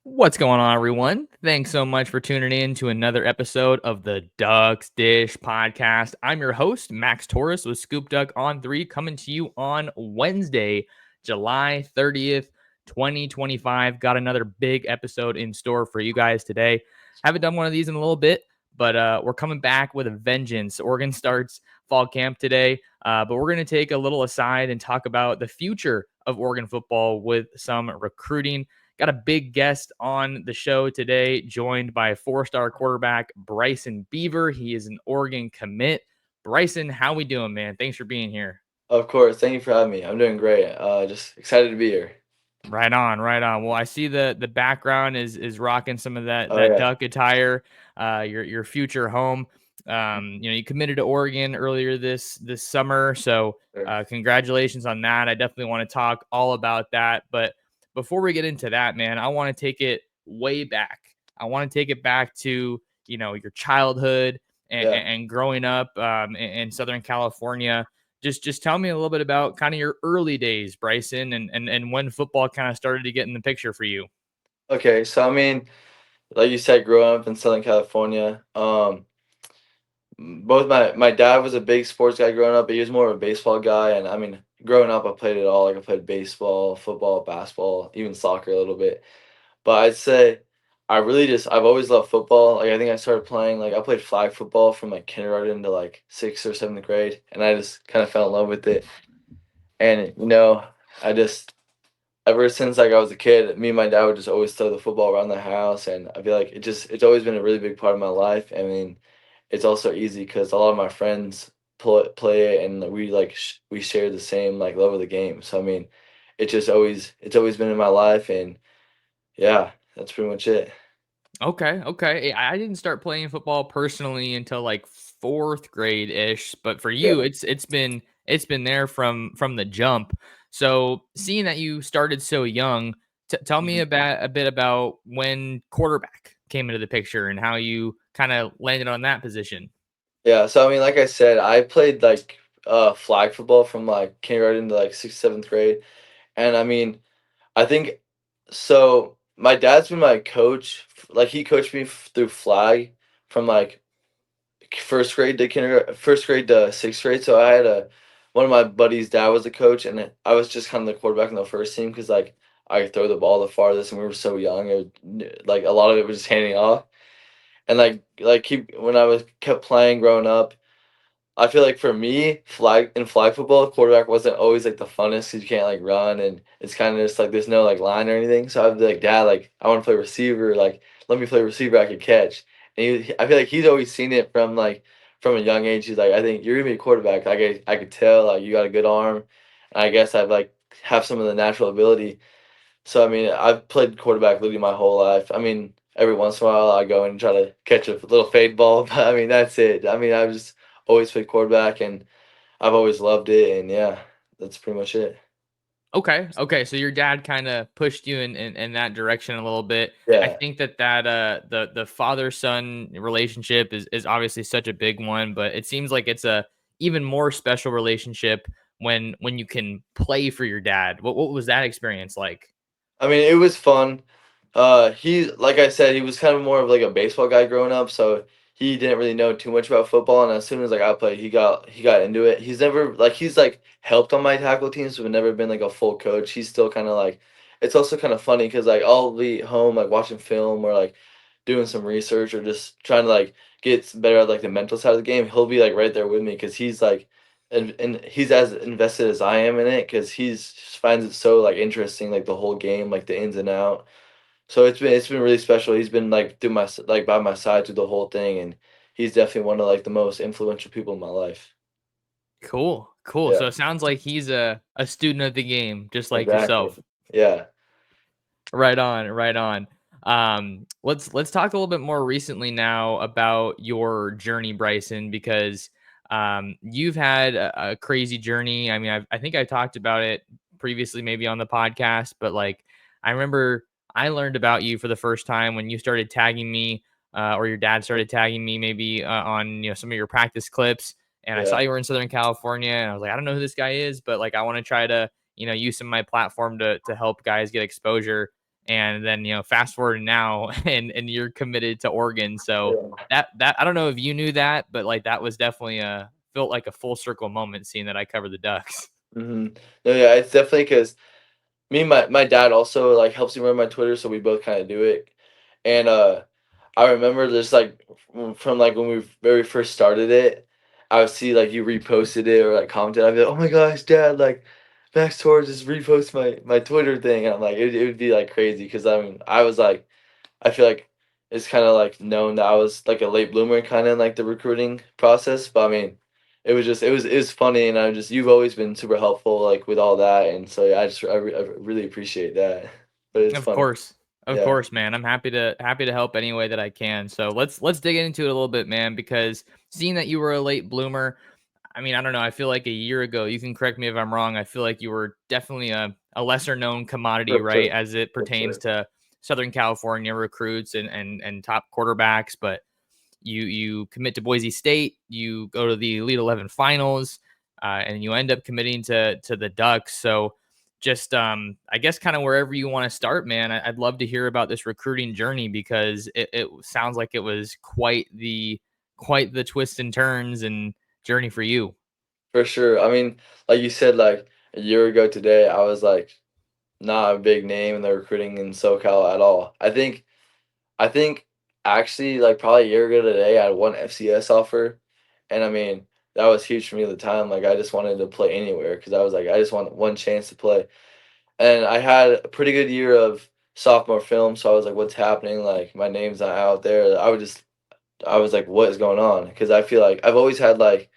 What's going on, everyone? Thanks so much for tuning in to another episode of the Ducks Dish podcast. I'm your host, Max Torres with Scoop Duck on 3, coming to you on Wednesday, July 30th, 2025. Got another big episode in store for you guys today. Haven't done one of these in a little bit, but we're coming back with a vengeance. Oregon starts fall camp today, but we're going to take a little aside and talk about the future of Oregon football with some recruiting. Got a big guest on the show today, joined by four-star quarterback Bryson Beaver. He is an Oregon commit. Bryson, how we doing, man? Thanks for being here. Of course. Thank you for having me. I'm doing great. Just excited to be here. Right on, right on. Well, I see the background is rocking some of that Oh that yeah. duck attire. Your future home. You committed to Oregon earlier this summer, so Sure. congratulations on that. I definitely want to talk all about that. But before we get into that, man, I want to take it way back. I want to take it back to your childhood Yeah. and growing up in Southern California. Just tell me a little bit about kind of your early days, Bryson, and when football kind of started to get in the picture for you. Okay. So I mean, like you said, growing up in Southern California, both my dad was a big sports guy growing up, but he was more of a baseball guy. And I mean, growing up, I played it all. Like I played baseball, football, basketball, even soccer a little bit. But I'd say I've always loved football. Like I think I started playing I played flag football from like kindergarten to like sixth or seventh grade, and I just kind of fell in love with it. And I just ever since like I was a kid, me and my dad would just always throw the football around the house, and I feel like it's always been a really big part of my life. I mean, it's also easy because a lot of my friends play it, and we share the same like love of the game. So I mean, it's always been in my life, and yeah, that's pretty much it. Okay, okay. I didn't start playing football personally until like fourth grade ish, but for you, Yeah. it's been there from the jump. So seeing that you started so young, tell me Mhm. about a bit about when quarterback came into the picture and how you kind of landed on that position. Yeah, so I mean, like I said, I played flag football from like kindergarten to like sixth, seventh grade. And I mean, I think so. My dad's been my coach. Like he coached me through flag from like first grade to sixth grade. So I had a one of my buddies' dad was a coach, and I was just kind of the quarterback in the first team because like I could throw the ball the farthest, and we were so young. Like a lot of it was just handing off, and keep when I was kept playing growing up. I feel like for me, flag football, quarterback wasn't always like the funnest because you can't like run, and it's kind of just like there's no like line or anything. So I'd be like, Dad, like I want to play receiver, like let me play receiver, I could catch. And I feel like he's always seen it from a young age. He's like, I think you're gonna be a quarterback. I could tell like you got a good arm. And I guess I've like have some of the natural ability. So I mean, I've played quarterback literally my whole life. I mean, every once in a while I go and try to catch a little fade ball, but I mean that's it. I mean, I've just always played quarterback, and I've always loved it, and yeah, that's pretty much it. Okay, okay. So your dad kind of pushed you in that direction a little bit. I Yeah. think that the father son relationship is obviously such a big one, but it seems like it's a even more special relationship when you can play for your dad. What was that experience like? I mean, it was fun. He like I said, he was kind of more of like a baseball guy growing up, so he didn't really know too much about football. And as soon as like I played, he got into it. He's like helped on my tackle teams, but never been like a full coach. He's still kind of like. It's also kind of funny because like I'll be home like watching film or like doing some research or just trying to like get better at like the mental side of the game. He'll be like right there with me because he's like and he's as invested as I am in it because he's finds it so like interesting, like the whole game, like the ins and out. So it's been really special. He's been like like by my side through the whole thing, and he's definitely one of like the most influential people in my life. Cool, cool. Yeah, So it sounds like he's a student of the game, just like exactly. yourself. Yeah, Right on, right on. Let's talk a little bit more recently now about your journey, Bryson, because you've had a crazy journey. I mean, I think I talked about it previously, maybe on the podcast, but like I remember I learned about you for the first time when you started tagging me, or your dad started tagging me, maybe on some of your practice clips, and I saw yeah, you were in Southern California, and I was like, I don't know who this guy is, but like I want to try to use some of my platform to help guys get exposure. And then, fast forward now and you're committed to Oregon. So Yeah. that I don't know if you knew that, but like that was definitely felt like a full circle moment seeing that I covered the Ducks. No, yeah, it's definitely because me and my dad also, like, helps me run my Twitter, so we both kinda do it, and, I remember just, like, from, like, when we very first started it, I would see, like, you reposted it or, like, commented, I'd be like, "Oh my gosh, dad, like, Max Torres just repost my Twitter thing," and I'm like, it would be, like, crazy because I mean, I was, like I feel like it's kinda, like, known that I was, like, a late bloomer kinda in, like, the recruiting process, but, I mean, it was funny, and I just you've always been super helpful, like, with all that, and so, yeah, I really appreciate that, but it's Of funny. course. Of Yeah, course, man. I'm happy to help any way that I can. So let's dig into it a little bit, man, because seeing that you were a late bloomer, I mean, I don't know. I feel like a year ago, you can correct me if I'm wrong. I feel like you were definitely a lesser known commodity, for right? sure, As it for pertains sure. to Southern California recruits and top quarterbacks. But you commit to Boise State, you go to the Elite 11 finals, and you end up committing to the Ducks. So just I guess kind of wherever you want to start, man. I'd love to hear about this recruiting journey because it sounds like it was quite the twists and turns and journey for you. For sure, I mean, like you said, like, a year ago today, I was, like, not a big name in the recruiting in SoCal at all. I think actually, like, probably a year ago today, I had one FCS offer, and I mean, that was huge for me at the time. Like, I just wanted to play anywhere because I was like, I just want one chance to play. And I had a pretty good year of sophomore film, so I was like, what's happening? Like, my name's not out there. I was like, what is going on? Because I feel like I've always had like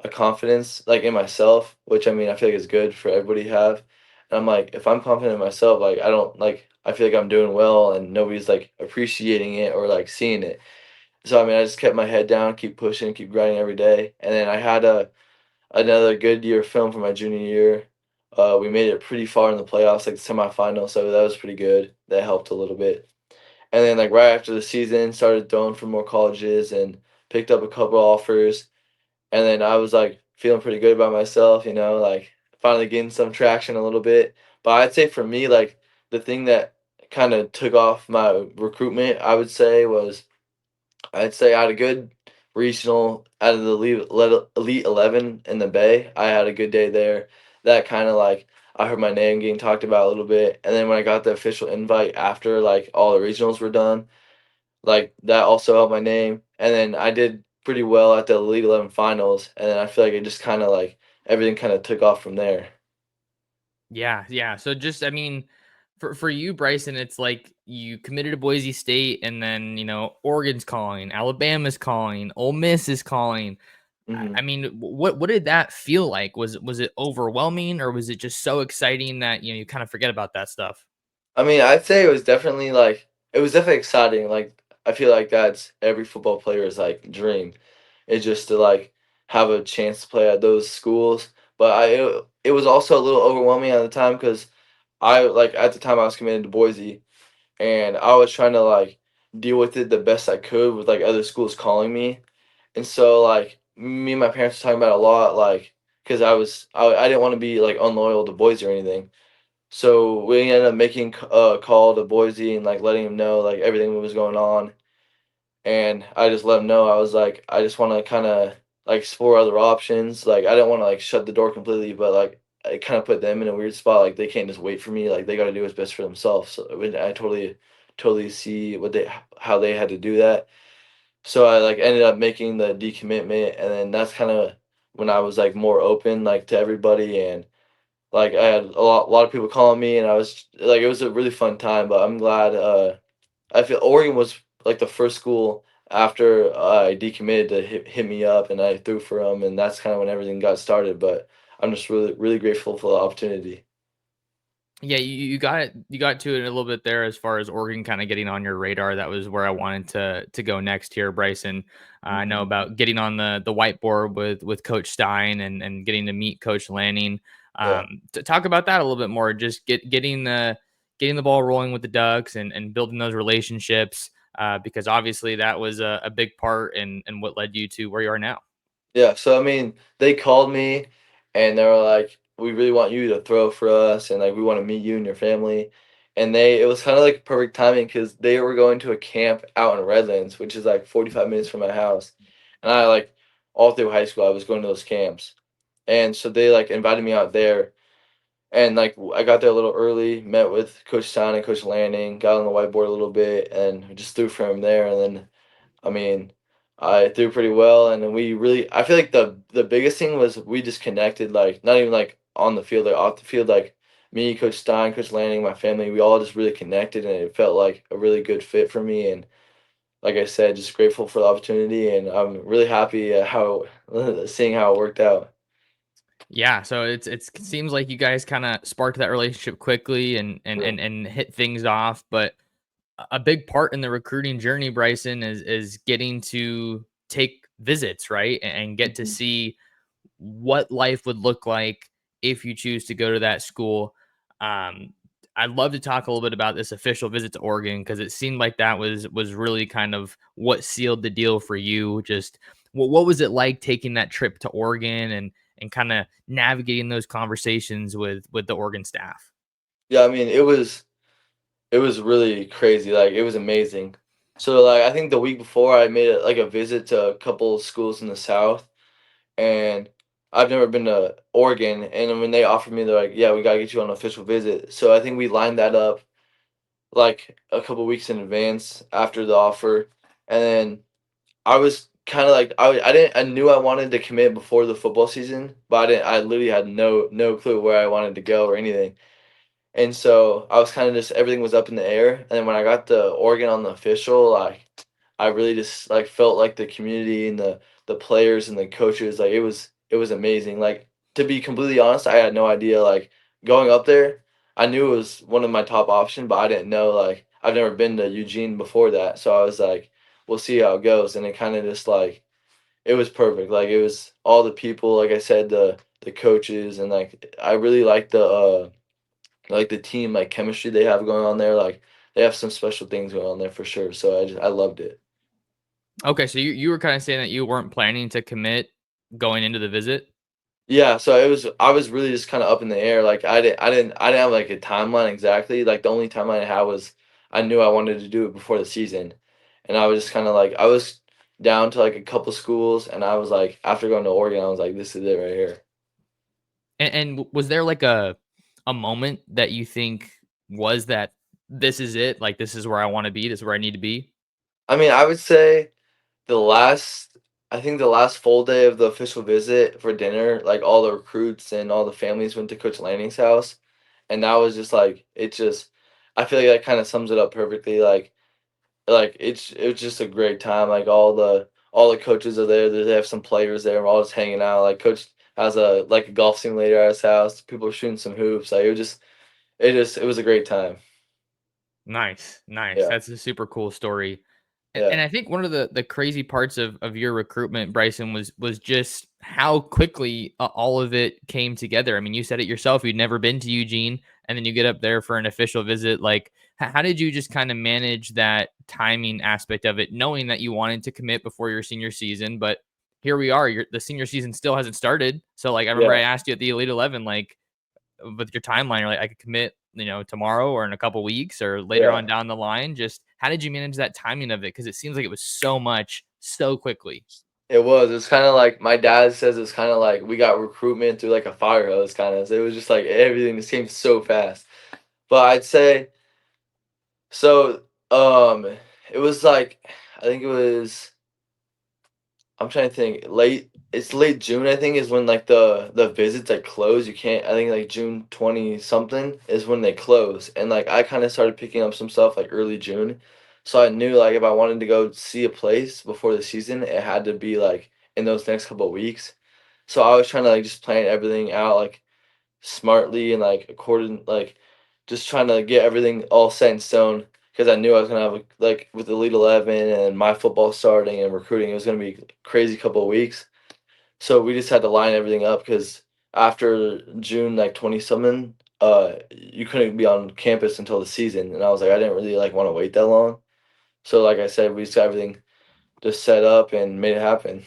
a confidence like in myself, which I mean, I feel like is good for everybody to have. And I'm like, if I'm confident in myself, like I don't like I feel like I'm doing well and nobody's like appreciating it or like seeing it. So I mean, I just kept my head down, keep pushing, keep grinding every day. And then I had another good year of film for my junior year. We made it pretty far in the playoffs, like the semifinals, so that was pretty good. That helped a little bit. And then like right after the season, started throwing for more colleges and picked up a couple offers. And then I was like feeling pretty good about myself, like finally getting some traction a little bit. But I'd say for me, like the thing that kind of took off my recruitment, I would say was I'd say I had a good regional out of the elite 11 in the Bay. I had a good day there. That kind of like I heard my name getting talked about a little bit, and then when I got the official invite after like all the regionals were done, like that also helped my name. And then I did pretty well at the elite 11 finals, and then I feel like it just kind of like everything kind of took off from there. Yeah, yeah. So just I mean, for you, Bryson, it's like you committed to Boise State, and then Oregon's calling, Alabama's calling, Ole Miss is calling. I hmm mean, what did that feel like? Was it overwhelming, or was it just so exciting that you kind of forget about that stuff? I mean, I'd say it was definitely exciting. Like I feel like that's every football player's like dream. Is just to like have a chance to play at those schools. But it was also a little overwhelming at the time because I like at the time I was committed to Boise and I was trying to like deal with it the best I could with like other schools calling me. And so like me and my parents were talking about it a lot like because I didn't want to be like unloyal to Boise or anything. So we ended up making a call to Boise and like letting him know like everything that was going on, and I just let him know I was like I just want to kind of like explore other options. Like I didn't want to like shut the door completely, but like I kind of put them in a weird spot. Like they can't just wait for me. Like they got to do what's best for themselves. So I totally see how they had to do that. So I like ended up making the decommitment, and then that's kind of when I was like more open like to everybody and like, I had a lot of people calling me, and I was like it was a really fun time, but I'm glad, I feel Oregon was, like, the first school after I decommitted to hit me up, and I threw for them, and that's kinda when everything got started, but I'm just really, really grateful for the opportunity. Yeah, you got to it a little bit there as far as Oregon kind of getting on your radar. That was where I wanted to go next here, Bryson. I know Mhm. about getting on the whiteboard with Coach Stein and getting to meet Coach Lanning. Yeah. To talk about that a little bit more, just getting the ball rolling with the Ducks and building those relationships, because obviously that was a big part in what led you to where you are now. Yeah, so, I mean, they called me, and they were like, "We really want you to throw for us, and, like, we wanna meet you and your family." and it was kind of like perfect timing because they were going to a camp out in Redlands, which is like 45 minutes from my house, and I like all through high school I was going to those camps, and so they like invited me out there, and like I got there a little early, met with Coach Stein and Coach Lanning, got on the whiteboard a little bit, and just threw from there, and then I mean, I threw pretty well, and then we really. I feel like the biggest thing was we just connected, like not even like on the field, like off the field, like me, Coach Stein, Coach Lanning, my family, we all just really connected, and it felt like a really good fit for me. And like I said, just grateful for the opportunity, and I'm really happy at how seeing how it worked out. Yeah, so it seems like you guys kind of sparked that relationship quickly Yeah. and hit things off. But a big part in the recruiting journey, Bryson, is getting to take visits, right, and get to Mhm. see what life would look like if you choose to go to that school. Um, I'd love to talk a little bit about this official visit to Oregon because it seemed like that was really kind of what sealed the deal for you. Just what was it like taking that trip to Oregon and kind of navigating those conversations with the Oregon staff? Yeah, I mean, it was really crazy. Like it was amazing. So like I think the week before I made like a visit to a couple schools in the South, and I've never been to Oregon. And then when they offered me, they're like, "Yeah, we gotta get you on an official visit." So I think we lined that up like a couple weeks in advance after the offer, and then I was kind of like I didn't I knew I wanted to commit before the football season, but I literally had no clue where I wanted to go or anything. And so I was kind of just everything was up in the air. And then when I got to Oregon on the official, like I really just like felt like the community and the players and the coaches, like it was amazing. Like to be completely honest, I had no idea like going up there. I knew it was one of my top options, but I didn't know like I've never been to Eugene before that. So I was like, we'll see how it goes. And it kind of just like it was perfect. Like it was all the people, like I said, the coaches, and like I really liked the team like chemistry they have going on there. Like they have some special things going on there for sure. So I loved it. Okay, so you were kind of saying that you weren't planning to commit going into the visit. Yeah, so I was really just kind of up in the air. Like I didn't have like a timeline exactly. Like the only timeline I had was I knew I wanted to do it before the season, and I was just kind of like I was down to like a couple schools, and I was like after going to Oregon, I was like this is it right here. And was there like a moment that you think was that this is it, like this is where I want to be, this is where I need to be? I mean, I would say the last I think the last full day of the official visit for dinner, like all the recruits and all the families went to Coach Lanning's house, and that was just like it just I feel like that kind of sums it up perfectly. Like it was just a great time. Like all the coaches are there. They have some players there. We're all just hanging out. Like Coach has a golf simulator at his house. People are shooting some hoops. Like it was a great time. Nice, nice. Yeah, That's a super cool story. And yeah, I think one of the crazy parts of your recruitment, Bryson, was just how quickly all of it came together. I mean, you said it yourself. You'd never been to Eugene, and then you get up there for an official visit. Like, how did you just kind of manage that timing aspect of it, knowing that you wanted to commit before your senior season, but here we are. The senior season still hasn't started. So, like, I remember I yeah, asked you at the Elite 11, like, with your timeline, you're like, I could commit, tomorrow or in a couple weeks or later yeah. on down the line. Just how did you manage that timing of it? Because it seems like it was so much so quickly. It was. It's kind of like my dad says. It's kind of like we got recruitment through like a fire hose, kind of. So it was just like everything just came so fast. But I'd say so. It was like I think it was. I'm trying to think. It's late June. I think is when like the visits like close. You can't. I think like June 20 something is when they close. And like I kind of started picking up some stuff like early June, so I knew like if I wanted to go see a place before the season, it had to be like in those next couple of weeks. So I was trying to like just plan everything out like smartly and like according like just trying to get everything all set in stone because I knew I was gonna have like with the Elite 11 and my football starting and recruiting, it was gonna be a crazy couple of weeks. So we just had to line everything up because after June like 20 something, you couldn't be on campus until the season, and I was like I didn't really like want to wait that long. So like I said, we just got everything just set up and made it happen.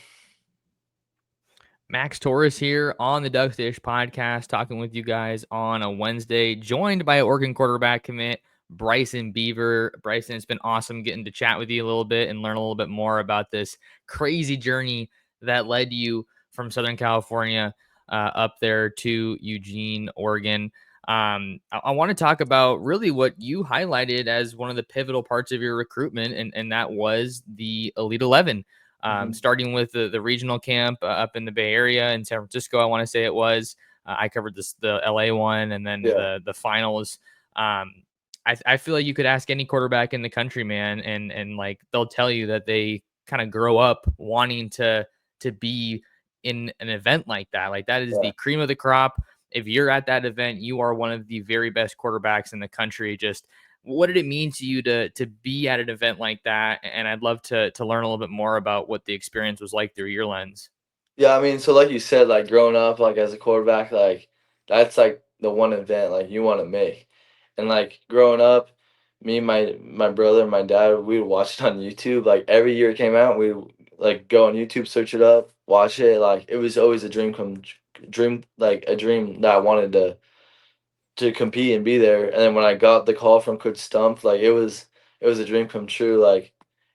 Max Torres here on the Ducks Dish podcast, talking with you guys on a Wednesday, joined by Oregon quarterback commit Bryson Beaver. Bryson, it's been awesome getting to chat with you a little bit and learn a little bit more about this crazy journey that led you from Southern California up there to Eugene, Oregon. I want to talk about really what you highlighted as one of the pivotal parts of your recruitment, and that was the Elite 11. Mhm. Starting with the regional camp up in the Bay Area in San Francisco, I want to say it was. I covered the LA one, and then Yeah. the finals. Um, I feel like you could ask any quarterback in the country, man, and like they'll tell you that they kind of grow up wanting to be in an event like that. Like that is Yeah. the cream of the crop. If you're at that event, you are one of the very best quarterbacks in the country. Just what did it mean to you to be at an event like that? And I'd love to learn a little bit more about what the experience was like through your lens. Yeah, I mean, so like you said, like growing up, like as a quarterback, like that's like the one event like you want to make. And like growing up, me, my brother, and my dad, we would watch it on YouTube. Like every year it came out, we would like go on YouTube, search it up, watch it. Like it was always a dream, like a dream that I wanted to compete and be there. And then when I got the call from Coach Stump, like it was a dream come true. Like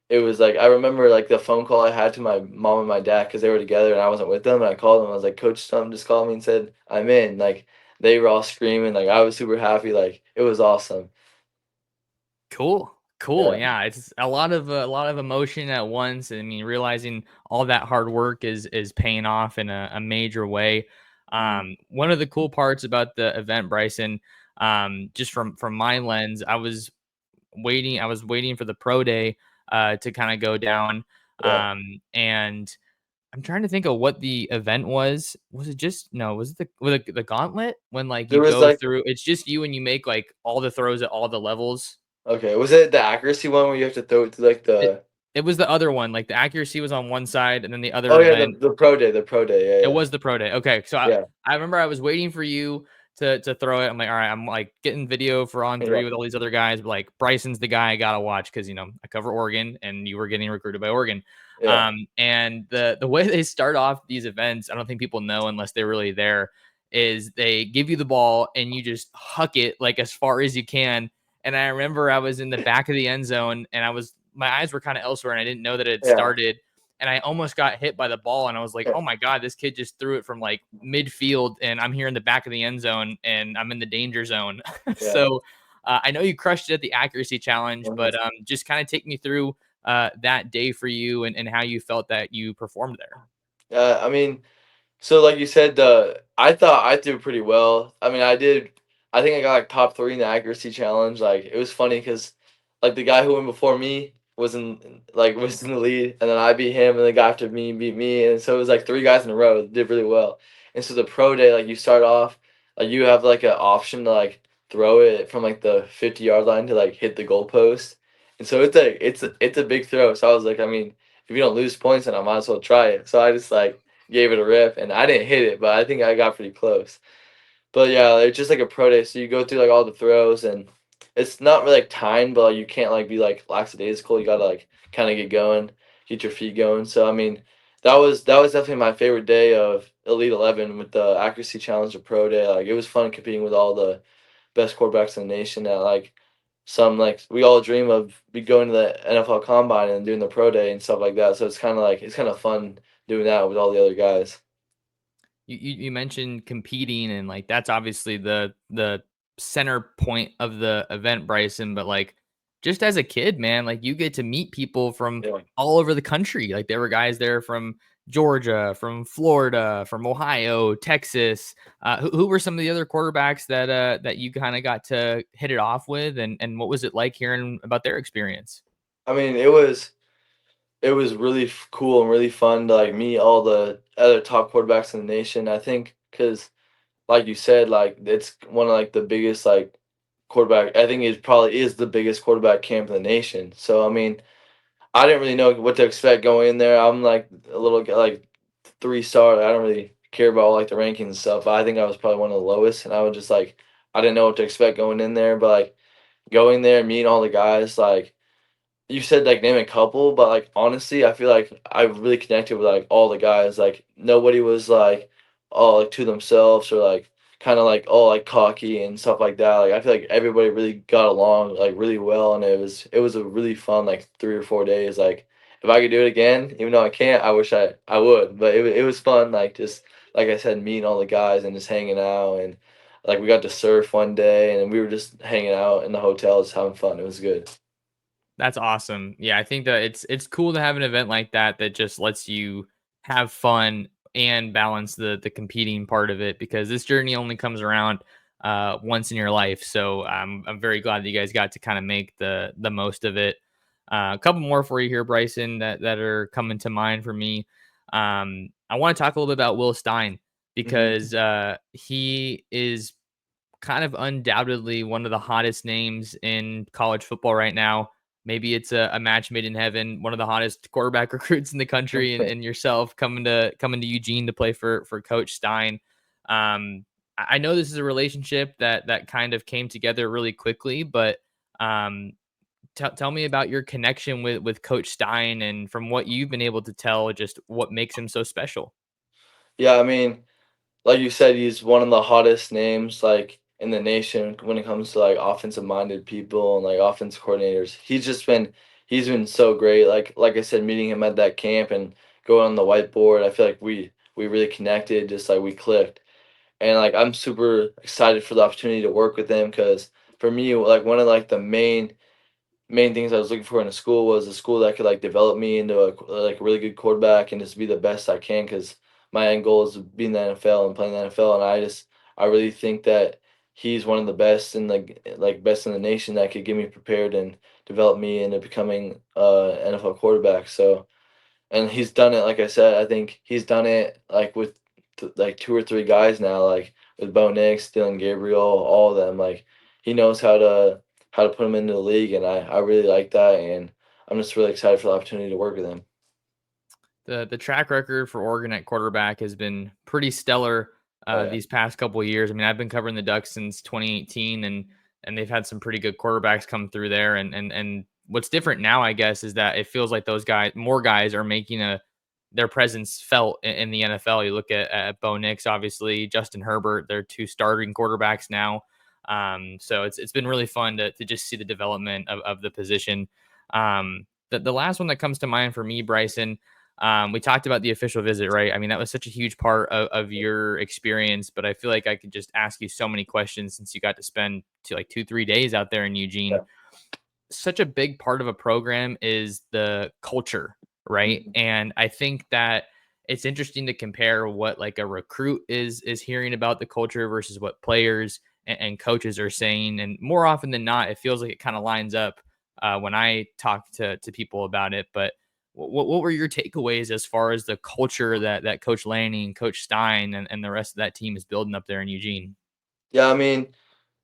it was like I remember like the phone call I had to my mom and my dad because they were together and I wasn't with them. And I called them. I was like, Coach Stump just called me and said I'm in. Like they were all screaming. Like I was super happy. Like it was awesome. Cool. Cool. Yeah. Yeah, it's a lot of emotion at once. I mean, realizing all that hard work is paying off in a major way. Mhm. One of the cool parts about the event, Bryson, just from my lens, I was waiting for the pro day to kind of go down. Yeah. And I'm trying to think of what the event was. Was it just no? Was it the gauntlet when like There you was go like through? It's just you and you make like all the throws at all the levels. okay. Was it the accuracy one where you have to throw it to like It the it was the other one, like, the accuracy was on one side, and then the oh other yeah event the pro day it yeah was the pro day. Okay, so yeah I remember I was waiting for you to throw it. I'm like, "Alright," I'm, like, getting video for On yeah yeah 3 with all these other guys, but, like, Bryson's the guy I gotta watch because I cover Oregon, and you were getting recruited by Oregon. yeah And the way they start off these events, I don't think people know unless they're really there, is they give you the ball, and you just huck it, like, as far as you can, and I remember I was in the back of the end zone, and my eyes were kinda elsewhere, and I didn't know that it had yeah started, and I almost got hit by the ball, and I was like, yeah "Oh my god, this kid just threw it from like midfield, and I'm here in the back of the end zone, and I'm in the danger zone." yeah. So I know you crushed it at the accuracy challenge, but Mhm. just kind of take me through that day for you and how you felt that you performed there. I mean. So like you said, I thought I threw pretty well. I mean, I did. I think I got like top three in the accuracy challenge. Like it was funny because like the guy who went before me was in the lead, and then I beat him, and the guy after me beat me, and so it was like three guys in a row that did really well. And so the pro day, like you start off, like you have like an option to like throw it from like the 50-yard line to like hit the goalpost, and so it's a big throw. So I was like, I mean, if you don't lose points, then I might as well try it. So I just like gave it a rip, and I didn't hit it, but I think I got pretty close. But yeah, it's just like a pro day, so you go through like all the throws, and it's not really like timed, but like, you can't like be like lackadaisical. You gotta like kind of get going, get your feet going. So I mean, that was definitely my favorite day of Elite 11 with the accuracy challenge of pro day. Like it was fun competing with all the best quarterbacks in the nation. That like some like we all dream of be going to the NFL Combine and doing the pro day and stuff like that. So it's kind of fun doing that with all the other guys. You mentioned competing, and like that's obviously the center point of the event, Bryson, but like just as a kid, man, like you get to meet people from Yeah. all over the country. Like there were guys there from Georgia, from Florida, from Ohio, Texas. Who were some of the other quarterbacks that you kind of got to hit it off with, and what was it like hearing about their experience? I mean, it was really cool and really fun to like meet all the other top quarterbacks in the nation. I think because, like you said, like it's one of like the biggest like quarterback. I think it probably is the biggest quarterback camp in the nation. So I mean, I didn't really know what to expect going in there. I'm like a little like 3 star. I don't really care about like the rankings and stuff. But I think I was probably one of the lowest, and I was just like I didn't know what to expect going in there. But like going there, meeting all the guys, like you said like name a couple, but like honestly, I feel like I really connected with like all the guys. Like nobody was like all like to themselves or like kind of like like cocky and stuff like that. Like I feel like everybody really got along like really well, and it was a really fun like 3 or 4 days. Like if I could do it again, even though I can't, I wish I would. But it was fun. Like just like I said, meeting all the guys and just hanging out, and like we got to surf one day, and we were just hanging out in the hotel, just having fun. It was good. That's awesome. Yeah, I think that it's cool to have an event like that that just lets you have fun and balance the competing part of it, because this journey only comes around once in your life. So I'm very glad that you guys got to kind of make the most of it. A couple more for you here, Bryson, that are coming to mind for me. I want to talk a little bit about Will Stein, Hmm. because he is kind of undoubtedly one of the hottest names in college football right now. Maybe it's a match made in heaven. One of the hottest quarterback recruits in the country, and yourself coming to Eugene to play for Coach Stein. I know this is a relationship that kind of came together really quickly, but um, tell me about your connection with Coach Stein, and from what you've been able to tell, just what makes him so special. Yeah, I mean, like you said, he's one of the hottest names like in the nation when it comes to like offensive minded people and like offensive coordinators. He's been so great. Like I said, meeting him at that camp and going on the whiteboard, I feel like we really connected, just like we clicked. And like I'm super excited for the opportunity to work with him because for me, like one of like the main things I was looking for in a school was a school that could like develop me into a really good quarterback and just be the best I can, because my end goal is to be in the NFL and playing the NFL, and I really think that he's one of the best in the like best in the nation that could get me prepared and develop me into becoming NFL quarterback. So and he's done it, like I said, I think he's done it like with like 2 or 3 guys now, like with Bo Nix, Dylan Gabriel, all of them. Like he knows how to put them into the league, and I really like that, and I'm just really excited for the opportunity to work with him. The track record for Oregon at quarterback has been pretty stellar Oh yeah, these past couple of years. I mean, I've been covering the Ducks since 2018, and they've had some pretty good quarterbacks come through there. And what's different now, I guess, is that it feels like more guys are making their presence felt in the NFL. You look at Bo Nix, obviously, Justin Herbert, they're two starting quarterbacks now. So it's been really fun to just see the development of the position. The last one that comes to mind for me, Bryson, we talked about the official visit, right? I mean, that was such a huge part of your experience, but I feel like I could just ask you so many questions since you got to spend like 2, 3 days out there in Eugene. yeah. Such a big part of a program is the culture, right? Mhm. And I think that it's interesting to compare what like a recruit is hearing about the culture versus what players and coaches are saying. And more often than not, it feels like it kind of lines up when I talk to people about it. But what were your takeaways as far as the culture that Coach Lanning and Coach Stein and the rest of that team is building up there in Eugene? Yeah, I mean,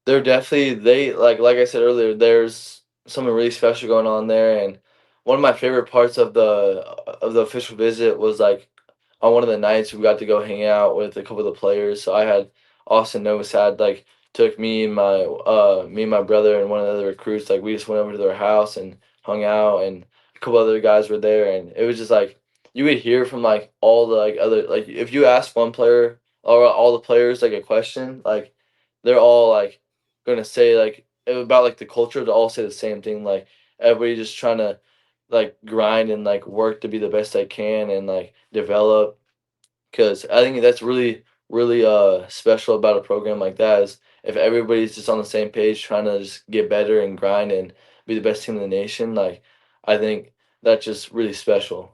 they're definitely they like I said earlier, there's something really special going on there, and one of my favorite parts of the official visit was like on one of the nights we got to go hang out with a couple of the players. So I had Austin Novosad like took me and my brother and one of the other recruits, like we just went over to their house and hung out, and a couple other guys were there, and it was just like you could hear from like all the like other like if you ask one player or all the players like a question, like they're all like gonna say like about like the culture to all say the same thing. Like everybody just trying to like grind and like work to be the best they can and like develop. Because I think that's really special about a program like that is if everybody's just on the same page trying to just get better and grind and be the best team in the nation. Like I think that's just really special.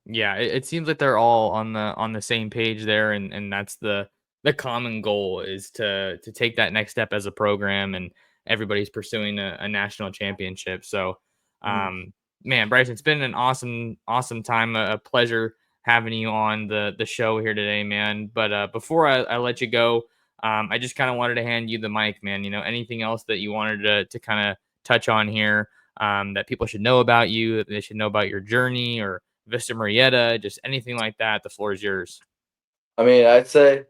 Yeah, it seems like they're all on the same page there, and that's the common goal is to take that next step as a program, and everybody's pursuing a national championship. So, Mhm. um, man, Bryce, it's been an awesome time, a pleasure having you on the show here today, man. But before I let you go, I just kind of wanted to hand you the mic, man. You know, anything else that you wanted to kind of touch on here, that people should know about you, that they should know about your journey, or Vista Murrieta, just anything like that, the floor is yours. I mean, I'd say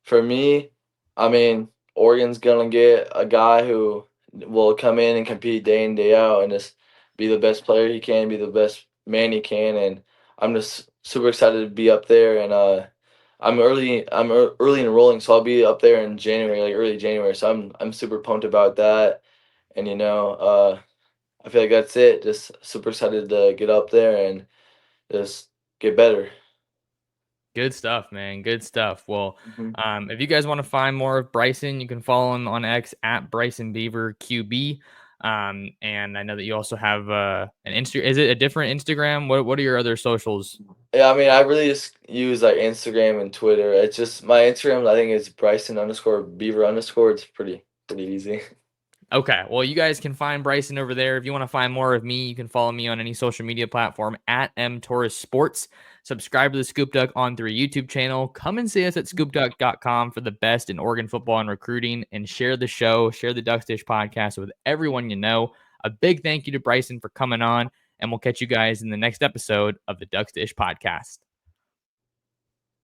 for me, I mean, Oregon's gonna get a guy who will come in and compete day in, day out and just be the best player he can, be the best man he can, and I'm just super excited to be up there, and I'm early enrolling, so I'll be up there in January, like early January. So I'm super pumped about that, and I feel like that's it. Just super excited to get up there and just get better. Good stuff, man. Good stuff. Well, Mhm. if you guys want to find more of Bryson, you can follow him on X at Bryson Beaver QB. And I know that you also have an Insta. Is it a different Instagram? What are your other socials? Yeah, I mean, I really just use like Instagram and Twitter. It's just my Instagram. I think is Bryson underscore Beaver underscore. It's pretty easy. Okay, well, you guys can find Bryson over there. If you want to find more of me, you can follow me on any social media platform at Torres Sports. Subscribe to the Scoop Duck on 3 YouTube channel. Come and see us at scoopduck.com for the best in Oregon football and recruiting, and share the show, share the Ducks Dish podcast with everyone you know. A big thank you to Bryson for coming on, and we'll catch you guys in the next episode of the Ducks Dish podcast.